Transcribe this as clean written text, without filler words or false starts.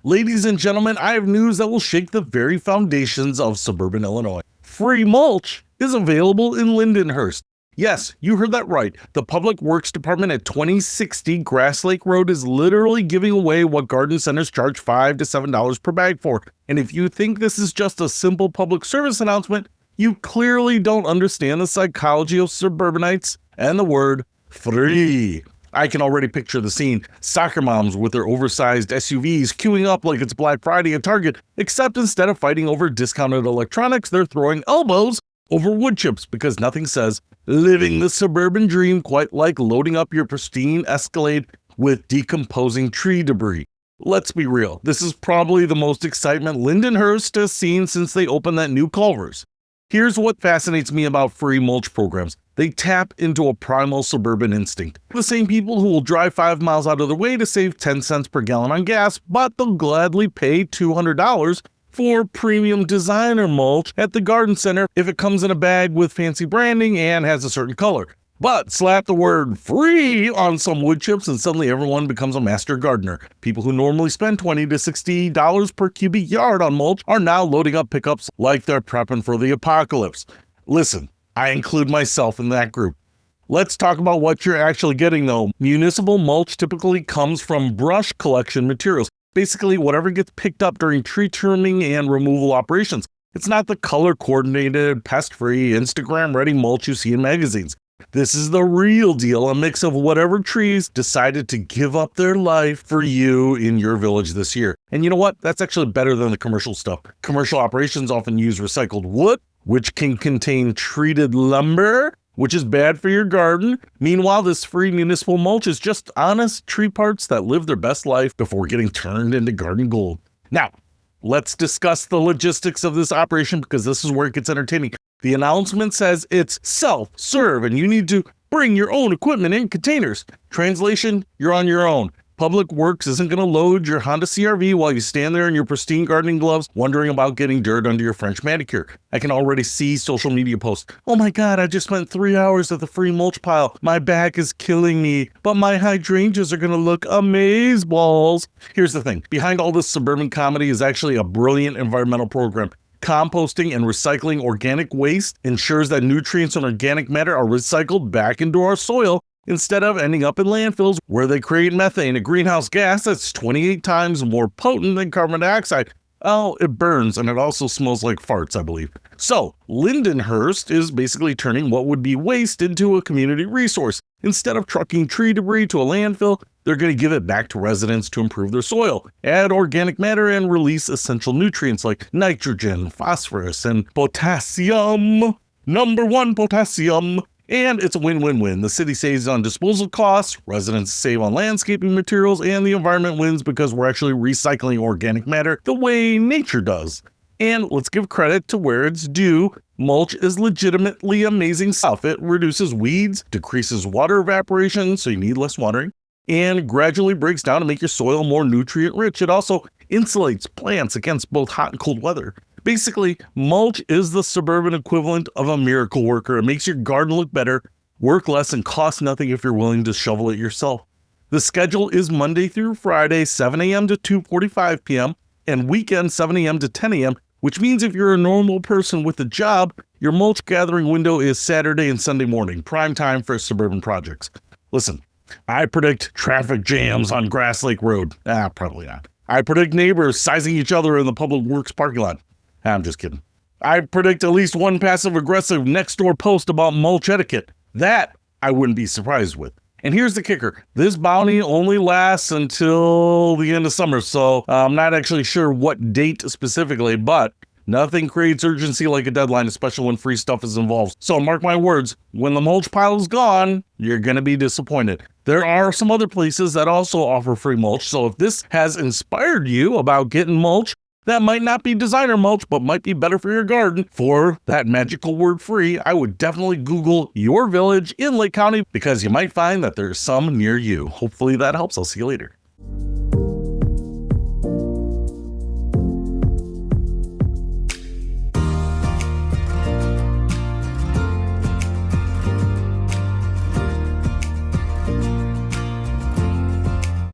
Ladies and gentlemen, I have news that will shake the very foundations of suburban Illinois. Free mulch is available in Lindenhurst. Yes, you heard that right. The Public Works Department at 2060 Grass Lake Road is literally giving away what garden centers charge $5 to $7 per bag for. And if you think this is just a simple public service announcement, you clearly don't understand the psychology of suburbanites and the word free. I can already picture the scene. Soccer moms with their oversized SUVs queuing up like it's Black Friday at Target, except instead of fighting over discounted electronics, they're throwing elbows over wood chips because nothing says living the suburban dream quite like loading up your pristine Escalade with decomposing tree debris. Let's be real, this is probably the most excitement Lindenhurst has seen since they opened that new Culver's. Here's what fascinates me about free mulch programs. They tap into a primal suburban instinct. The same people who will drive 5 miles out of their way to save 10 cents per gallon on gas, but they'll gladly pay $200 for premium designer mulch at the garden center if it comes in a bag with fancy branding and has a certain color. But slap the word free on some wood chips and suddenly everyone becomes a master gardener. People who normally spend $20 to $60 per cubic yard on mulch are now loading up pickups like they're prepping for the apocalypse. Listen, I include myself in that group. Let's talk about what you're actually getting though. Municipal mulch typically comes from brush collection materials. Basically, whatever gets picked up during tree trimming and removal operations. It's not the color-coordinated, pest-free, Instagram-ready mulch you see in magazines. This is the real deal, a mix of whatever trees decided to give up their life for you in your village this year. And you know what? That's actually better than the commercial stuff. Commercial operations often use recycled wood, which can contain treated lumber, which is bad for your garden. Meanwhile, this free municipal mulch is just honest tree parts that live their best life before getting turned into garden gold. Now, let's discuss the logistics of this operation because this is where it gets entertaining. The announcement says it's self-serve and you need to bring your own equipment in containers. Translation, you're on your own. Public Works isn't going to load your Honda CR-V while you stand there in your pristine gardening gloves wondering about getting dirt under your French manicure. I can already see social media posts. Oh my God, I just spent 3 hours at the free mulch pile. My back is killing me, but my hydrangeas are going to look amazeballs. Here's the thing. Behind all this suburban comedy is actually a brilliant environmental program. Composting and recycling organic waste ensures that nutrients and organic matter are recycled back into our soil instead of ending up in landfills where they create methane, a greenhouse gas that's 28 times more potent than carbon dioxide. Oh, it burns and it also smells like farts, I believe. So, Lindenhurst is basically turning what would be waste into a community resource. Instead of trucking tree debris to a landfill, they're going to give it back to residents to improve their soil, add organic matter, and release essential nutrients like nitrogen, phosphorus, and potassium. Number one, potassium. And it's a win-win-win. The city saves on disposal costs, residents save on landscaping materials, and the environment wins because we're actually recycling organic matter the way nature does. And let's give credit to where it's due. Mulch is legitimately amazing stuff. It reduces weeds, decreases water evaporation, so you need less watering, and gradually breaks down to make your soil more nutrient-rich. It also insulates plants against both hot and cold weather. Basically, mulch is the suburban equivalent of a miracle worker. It makes your garden look better, work less, and cost nothing if you're willing to shovel it yourself. The schedule is Monday through Friday, 7 a.m. to 2:45 p.m., and weekend 7 a.m. to 10 a.m., which means if you're a normal person with a job, your mulch gathering window is Saturday and Sunday morning, prime time for suburban projects. Listen, I predict traffic jams on Grass Lake Road. Probably not. I predict neighbors sizing each other in the Public Works parking lot. I'm just kidding. I predict at least one passive-aggressive next-door post about mulch etiquette. That I wouldn't be surprised with. And here's the kicker. This bounty only lasts until the end of summer, so I'm not actually sure what date specifically, but nothing creates urgency like a deadline, especially when free stuff is involved. So mark my words, when the mulch pile is gone, you're going to be disappointed. There are some other places that also offer free mulch, so if this has inspired you about getting mulch, that might not be designer mulch, but might be better for your garden. For that magical word free, I would definitely Google your village in Lake County because you might find that there's some near you. Hopefully that helps. I'll see you later.